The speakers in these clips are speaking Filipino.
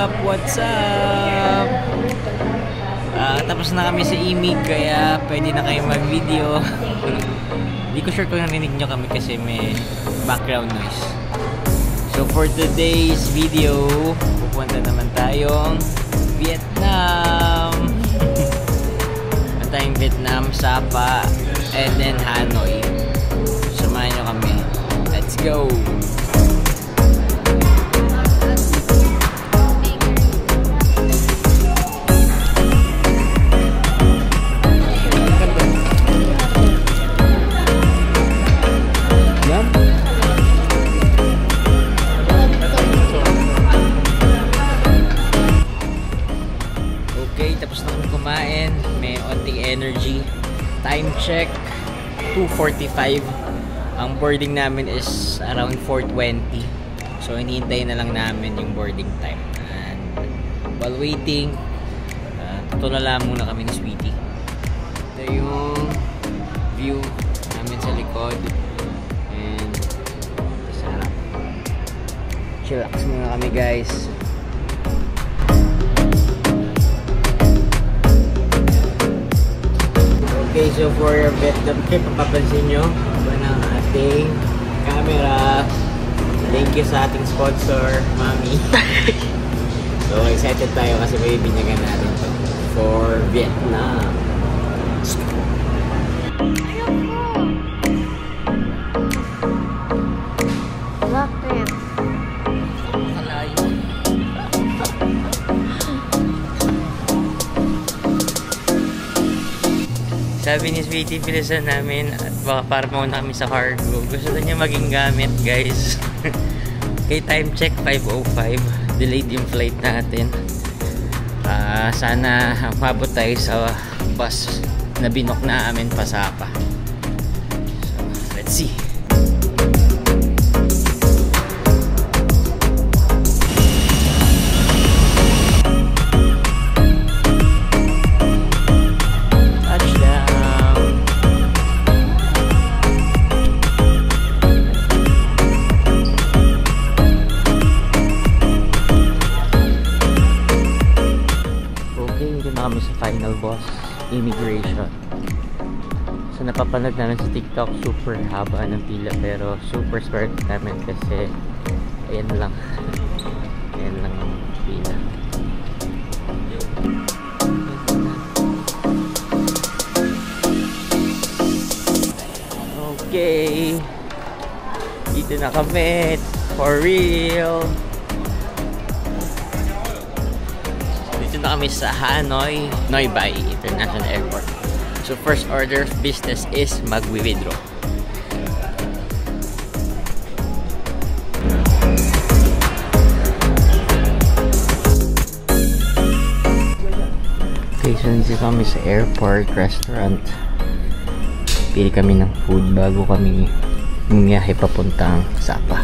up? What's up? Tapos na kami sa imig kaya pwede na kayo mag-video. Hindi ko sure kung narinig nyo kami kasi may background noise. So for today's video, pupunta naman tayong Vietnam. Pupunta tayong Vietnam, Sapa, and then Hanoi. Samahan nyo kami. Let's go! Tapos na kami kumain, may onting energy. Time check 2:45. Ang boarding namin is around 4:20. So hinihintay na lang namin yung boarding time. And while waiting, tutulala muna kami ni Sweetie. Ito yung view namin sa likod. And sarap. Chillax muna kami, guys. Okay, so for your Vietnam trip, papapansin nyo iba ng ating camera. Thank you sa ating sponsor, Mami. So excited tayo kasi may binyagan natin to for Vietnam. Let's go. Bakit? Sabi ni Sweetie, pilisan namin at baka para mauna kami sa cargo. Gusto na niya maging gamit, guys. Okay, time check 5:05. Delayed yung flight natin. Sana mabot tayo sa bus na binok na amin pa Sapa. So, let's see. Kami sa final boss, immigration. So napapanood namin sa TikTok, super haba ng pila pero super smart namin kasi ayan lang ang pila. Okay, dito na kami, for real. Na kami sa Hanoi Noi Bai International Airport. So first order of business is mag-withdraw. Okay, so nandito kami sa airport restaurant. Pili kami ng food bago kami bumiyahe papuntang Sapa.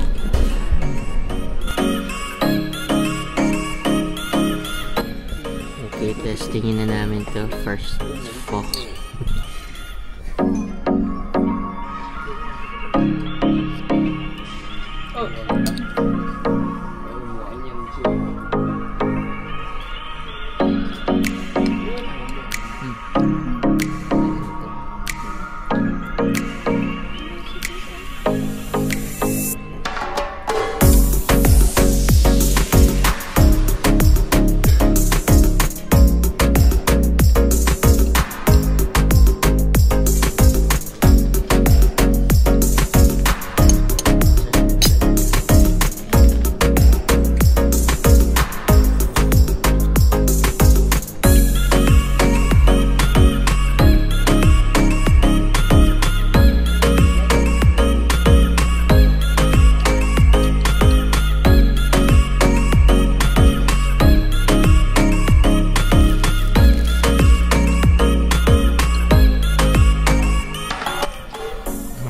Okay, testingin na namin to first fall.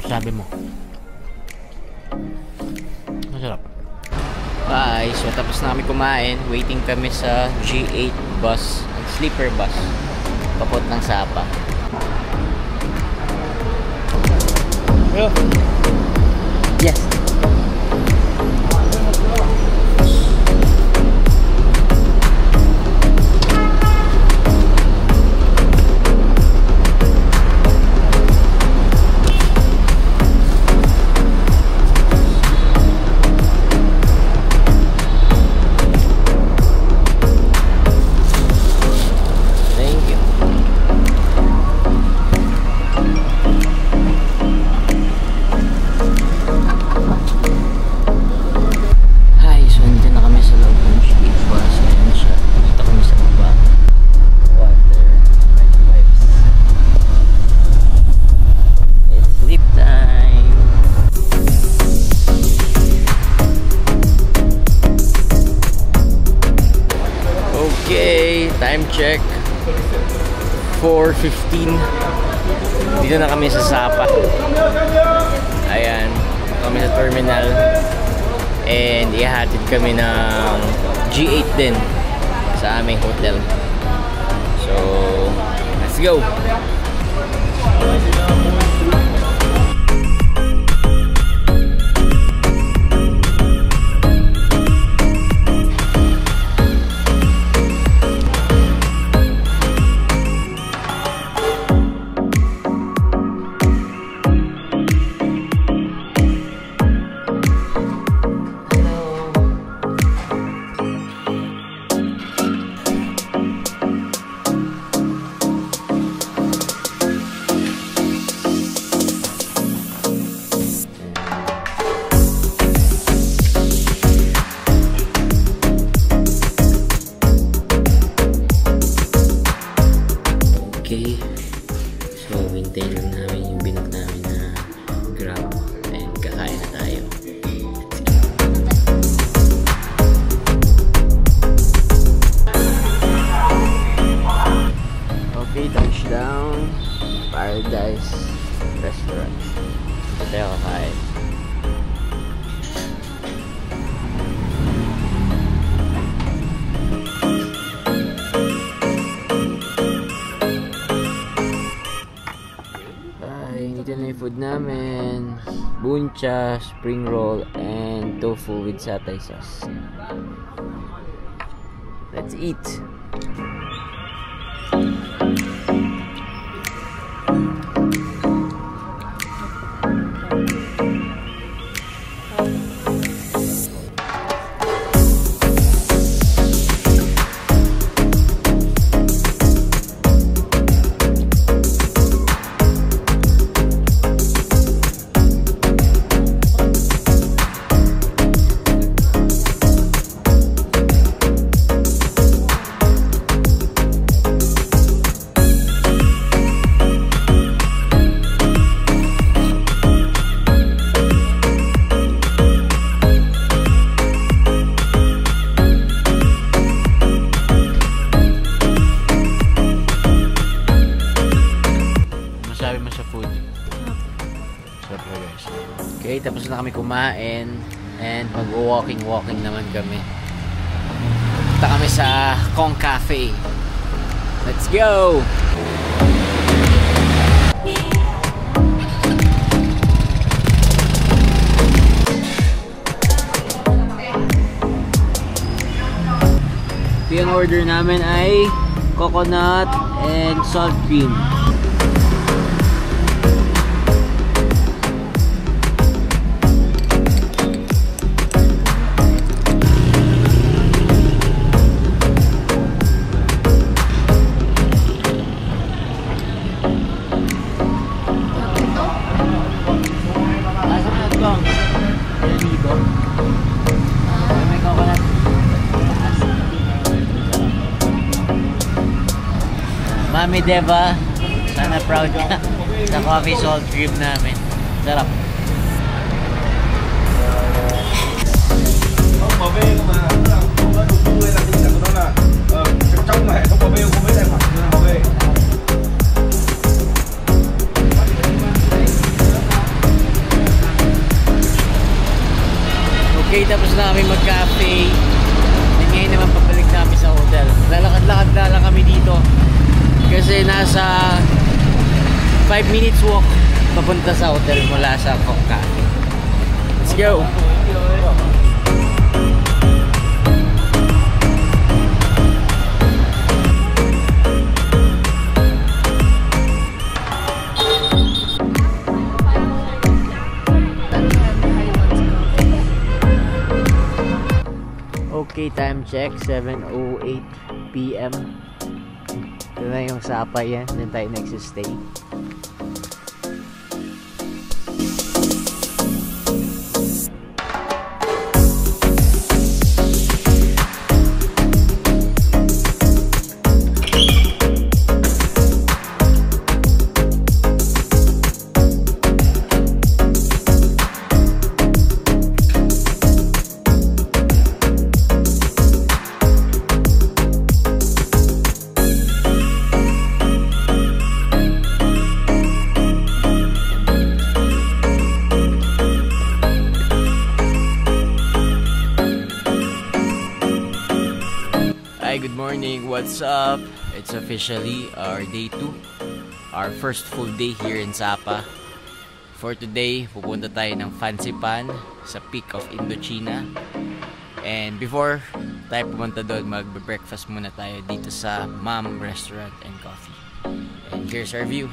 Sabi mo masarap. Bye. So tapos na kami kumain, waiting kami sa G8 bus, sleeper bus papuntang Sapa. Yes. check 4:15. Dito na kami sa Sapa. Ayan, kami sa terminal. And ihatid kami ng G8 din sa aming hotel. So, let's go! Okay, so hintayin lang namin yung binook namin na Grab and kakain na tayo. Okay, touchdown Paradise Restaurant. Ito tayo kakain. Dito na yung food namin. Buncha, spring roll, and tofu with satay sauce. Let's eat! Okay, tapos na kami kumain and mag-walking naman kami. Punta kami sa Kong Cafe. Let's go! Yung order namin ay coconut and salt cream. Mami Deva, sana proud ka sa coffee salt cream namin. Sarap. Okay, tapos na kami mag-cafe. Ngayon naman pabalik namin sa hotel. Lalakad-lakad na lang kami dito. Kasi nasa 5 minutes walk papunta sa hotel mula sa Kong Cafe. Let's go! Okay, time check, 7:08 PM. Ito na yung Sapa yan. Doon tayo next stay. morning, what's up? It's officially our day 2, our first full day here in Sapa. For today, pupunta tayo ng Fancy Pan sa peak of Indochina. And before tayo pumunta doon, mag-breakfast muna tayo dito sa Mom Restaurant and Coffee. And here's our view.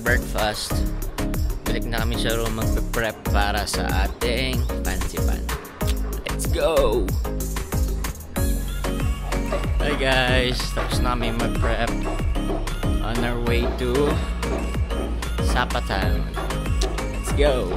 Mag-breakfast. Balik na kami sa room mag-prep para sa ating Fancy Pan. Let's go! Hi guys! Tapos namin mag-prep on our way to Sapa Town. Let's go!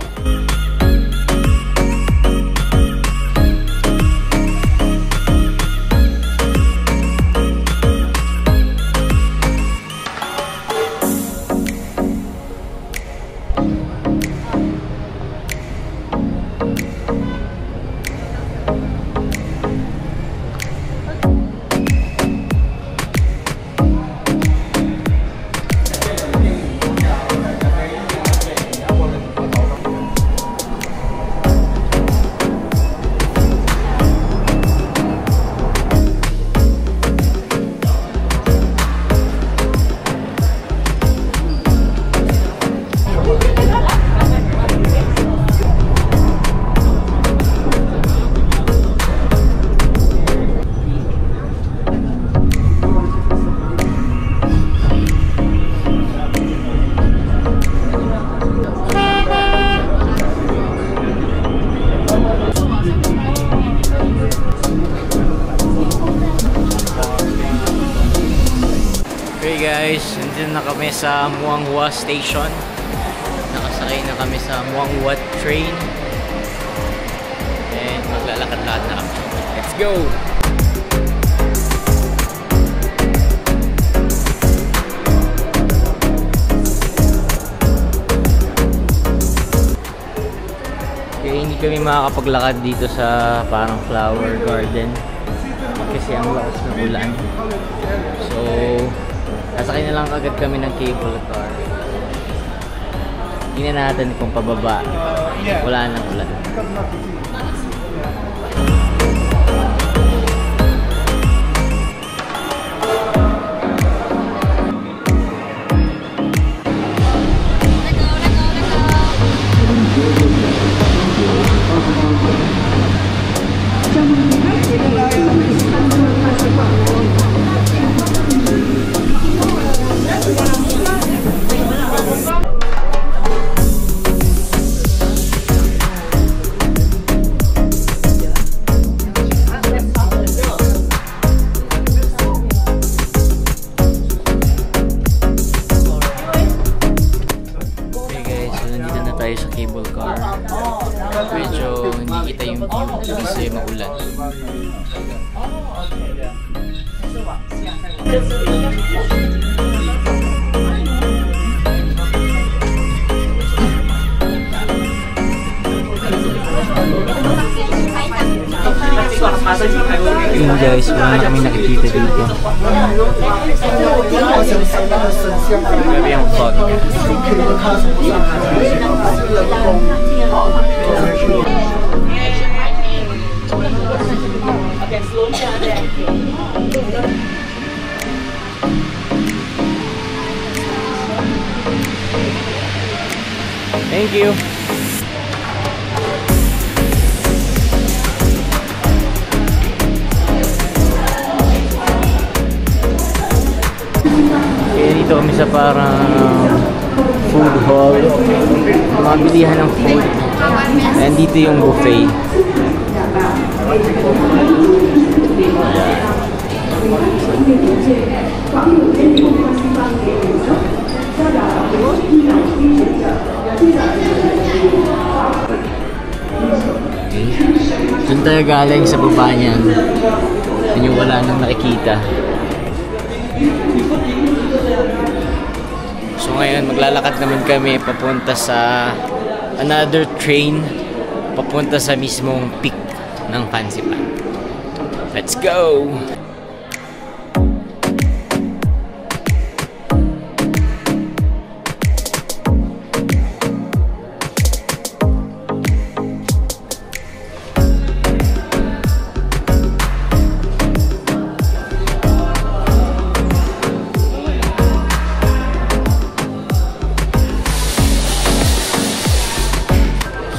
Okay guys, nandito na kami sa Muanghua Station. Nakasakay na kami sa Muanghua train. And maglalakad-lakad na kami. Let's go! Okay, hindi kami makakapaglakad dito sa parang flower garden kasi ang lakas ng ulan. So sasakay na lang agad kami ng cable car. Tingnan natin kung pababa. Wala nang ulan. Sa cable car. Medyo hindi kita yung view kasi maulan. Yun guys, wala na kami nakikita dito. Grabe ang fog. Thank you. Okay, dito kami sa parang food hall. Mga bilihan ng food. And dito yung buffet. Doon tayo galing sa baba niyan. Yun yung wala nang nakikita. So ngayon maglalakad naman kami papunta sa another train papunta sa mismong peak ng Fansipan. Let's go!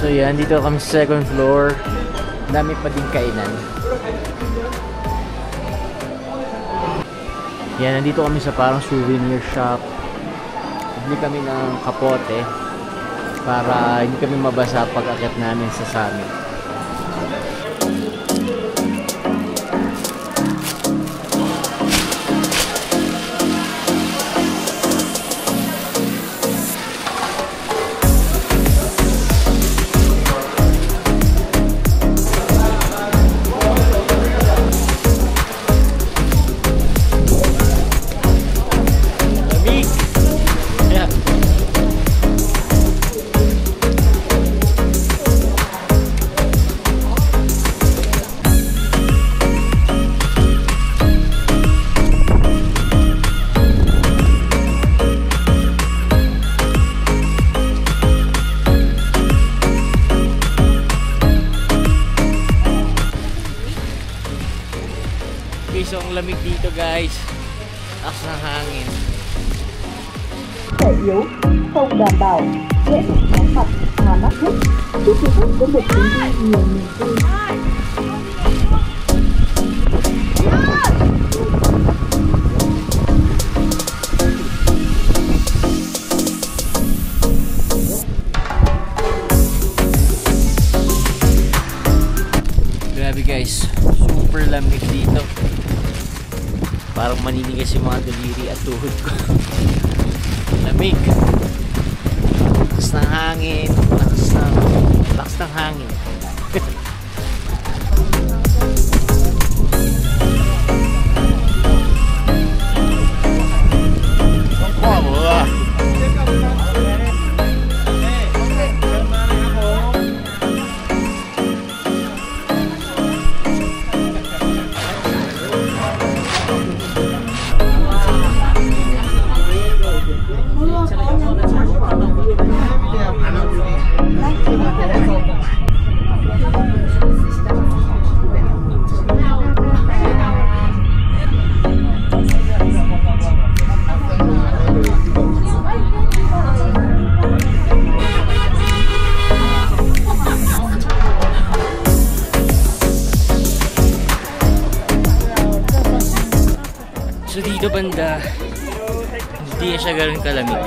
So yan, dito kami sa second floor. Dami pa din kainan. Yan, nandito kami sa parang souvenir shop. Bili kami ng kapote para hindi kami mabasa pag akyat namin sa summit. So, ang lamig dito guys. Lakas ng hangin. Thể yếu, không đảm bảo, dễ bị chóng mặt mà mắc hết. Chúc quý khách có một chuyến đi nhiều niềm vui. Grabe guys, super lamig dito. Parang maninigas yung mga daliri at tuhod ko. Lamig. Lakas ng hangin. Lakas ng hangin. So dito banda, hindi siya ganoon kalamig.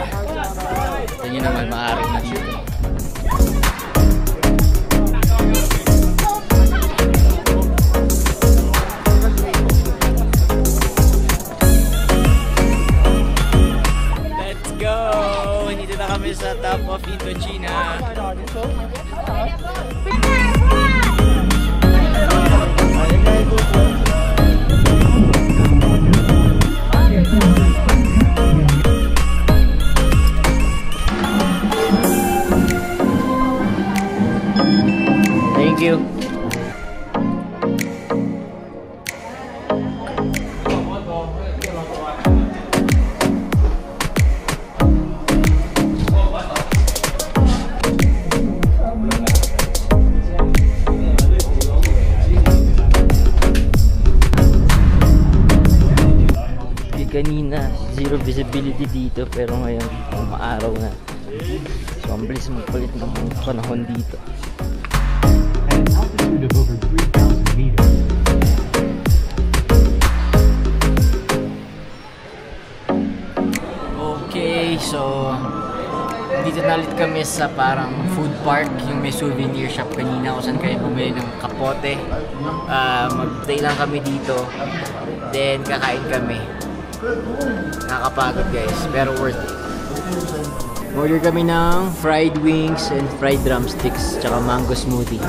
Ito nyo naman, maaari na dito. Let's go! Dito na kami sa top of Indochina. Thank you. Kanina, zero visibility dito pero ngayon umaaraw na. So ang bilis magpalit ng panahon dito. At an altitude of over 3,000 meters. Okay, so dito na ulit kami sa parang food park, yung may souvenir shop kanina kung saan kayo bumili ng kapote. Mag-stay lang kami dito, then kakain kami. Nakakapagod guys, pero worth it. Order kami ng fried wings and fried drumsticks tsaka mango smoothie.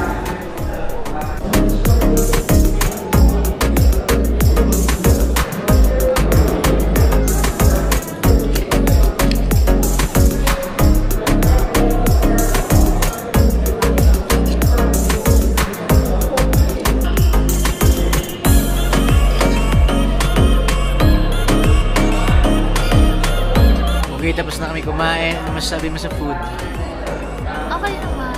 tapos na kami kumain. Ano masasabi mo sa food? Okay naman.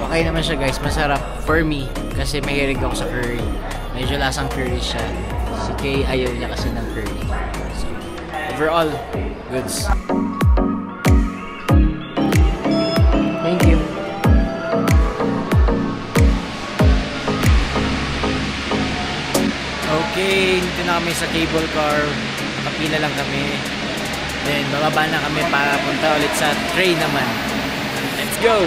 Okay naman siya guys, masarap for me kasi mahilig ako sa curry. Medyo lasang curry siya. Si Kay ayaw niya kasi ng curry. So, overall, goods. Thank you. Okay, dito na kami sa cable car. Nakapila lang kami. Then, bababa na kami para punta ulit sa train naman. Let's go!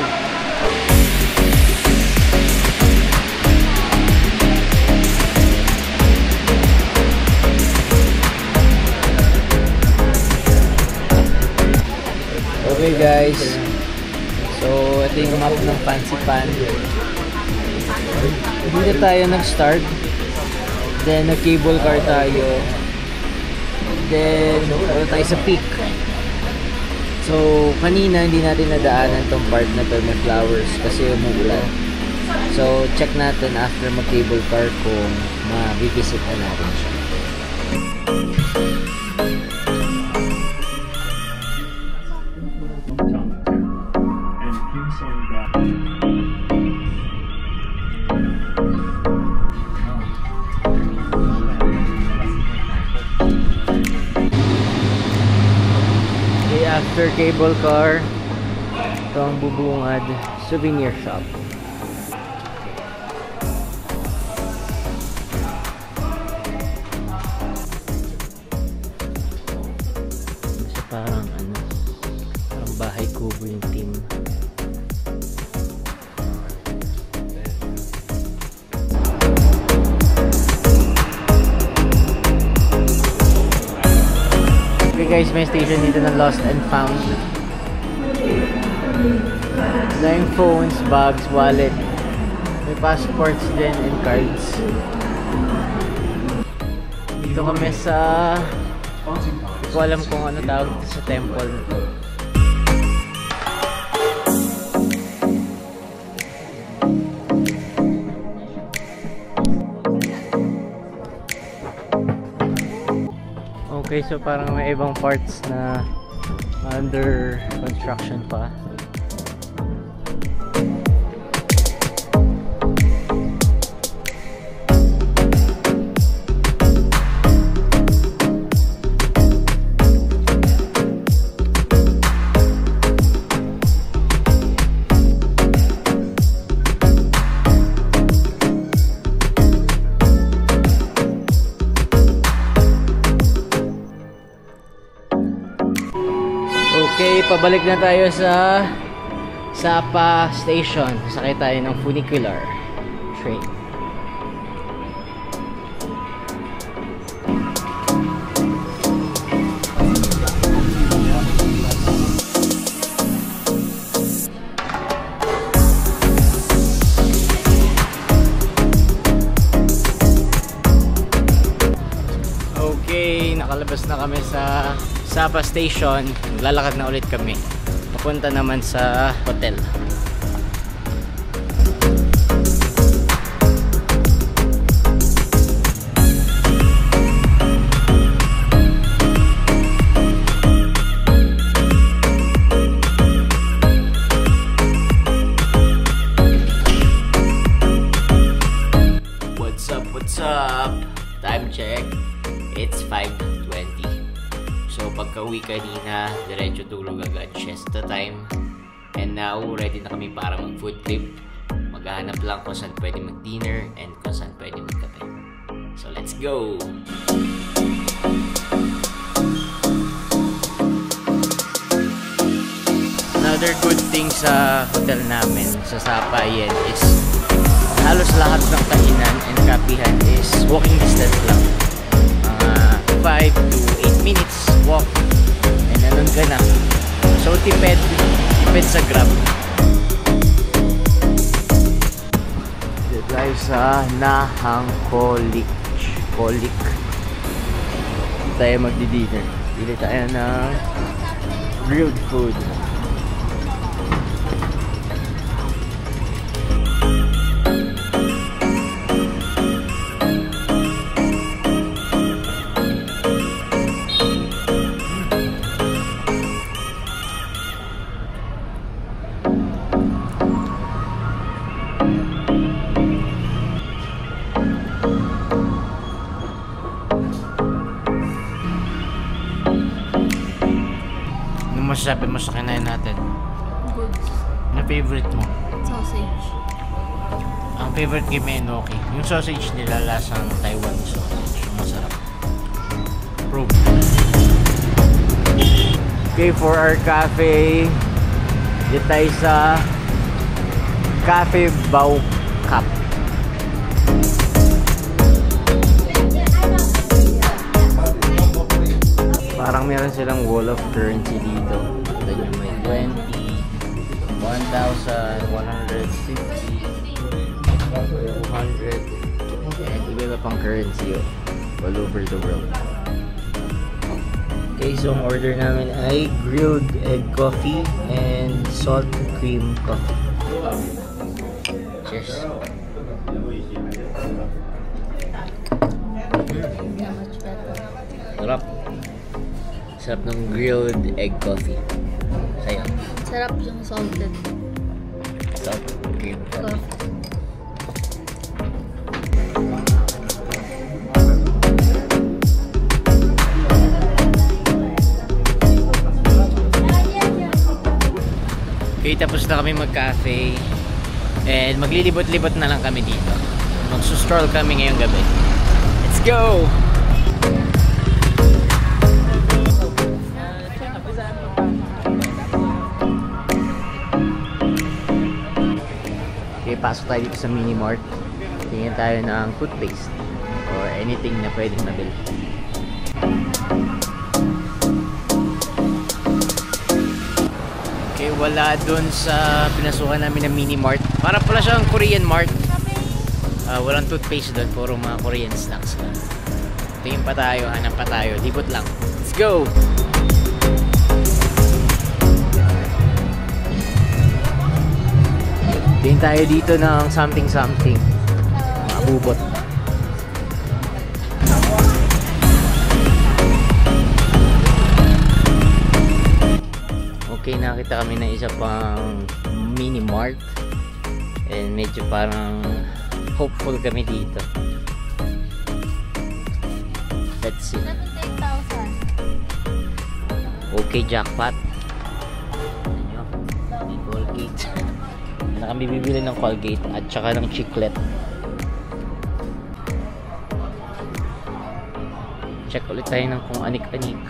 Okay guys, so ito yung map ng Fancy Pan. Dito tayo nag-start, then nag-cable car tayo, then wala tayo sa peak. So kanina hindi natin nadaanan tong part na to, may flowers kasi umuulan. So check natin after mag-cable car kung ma-visit na natin siya. After cable car, ito ang Bubungad souvenir shop. Kasi parang bahay kubo yung team. Okay guys, may station dito ng Lost and Found. Yung phones, bags, wallet. May passports din and cards. Dito kami sa... Hindi ko alam kung ano tawag dito sa temple na to. Okay, so parang may ibang parts na under construction pa. Okay, pabalik na tayo sa Sapa Station. Sakay tayo ng funicular train. Okay, nakalabas na kami sa Sapa Station. Lalakad na ulit kami. Papunta naman sa hotel. What's up? Time check. It's 5:20. So pagka-uwi kanina, diretso tulog agad, siesta time. And now, ready na kami para mag-food trip. Maghahanap lang kung saan pwede mag-dinner and kung saan pwede mag-kape. So let's go! Another good thing sa hotel namin, sa Sapa yan, is halos lahat ng kainan and kapihan is walking distance lang. 5 to 8 minutes walk and nanon ka na. So tipid sa Grab. Dito tayo sa Nahang Kolik. Dito tayo magdi-dinner. Dito tayo ng grilled food. masasabi mo sa kinain natin? Good. Na favorite mo? Sausage. Ang favorite kay Menoki, yung sausage nila lasang Taiwanese sausage. Masarap. Prove. Okay, for our cafe, dito tayo sa Cafe Bao Cup. Parang meron silang wall of currency dito. Ito yung may 20, 1,000, 150, 200, and iba-iba pang currency all over the world. Okay, so ang order namin ay grilled egg coffee and salt cream coffee. Cheers! Sarap! Sarap ng grilled egg coffee. Sa'yo? Sarap yung salted Salt cream coffee. coffee. Okay, tapos na kami mag-cafe and maglilibot-libot na lang kami dito. Magsustroll kami ngayong gabi. Let's go! Okay, pasok tayo dito sa Mini Mart. Tingin tayo ng toothpaste or anything na pwedeng mabili. Okay, wala dun sa pinasukan namin ng Mini Mart. Para pala siyang Korean Mart. Walang toothpaste dun, puro mga Korean snacks lang. Tingin pa tayo, hanap pa tayo, libot lang. Let's go! Tingin tayo dito ng something. Mga bubot. Okay, nakita kami na isa pang Mini Mart and medyo parang hopeful kami dito. Let's see. 17,000. Okay, jackpot. Colgate. Na kami bibili ng Colgate at saka ng chiclet. Check ulit tayo ng kung anik-anik.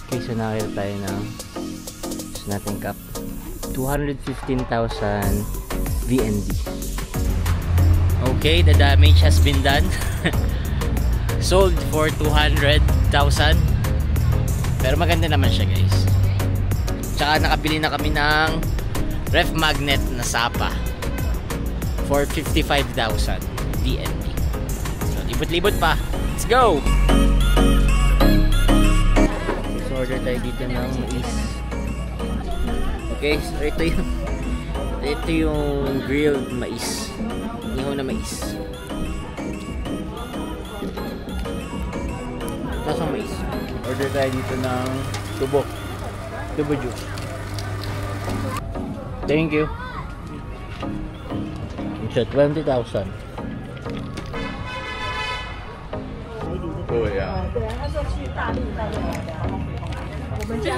Okay, so nakita tayo ng nating cup. 215,000 VND. Okay, the damage has been done. Sold for 200,000. Pero maganda naman siya, guys. Tsaka nakabili na kami ng ref magnet na Sapa for 55,000 VND. So, libot-libot pa. Let's go! So, order tayo dito ng mais. Okay, so ito yung grilled mais. Ihaw na mais. Tapos ang mais. Order tayo dito ng tubo juice. Thank you. It's 20,000. Oh yeah.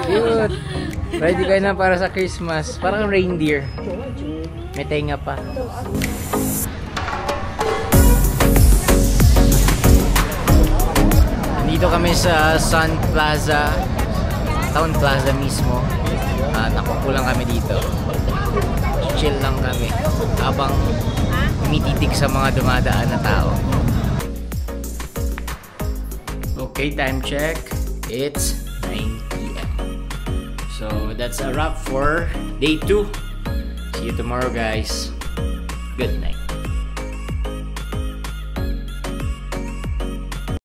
Cute. Ready ka na para sa Christmas. Parang reindeer. May tenga pa. Nandito kami sa Sun Plaza, Town Plaza mismo. Nakukulang kami dito. Chill lang kami habang umititig sa mga dumadaan na tao. Okay, time check. It's 9 PM. So that's a wrap for day 2. See you tomorrow, guys. Good night.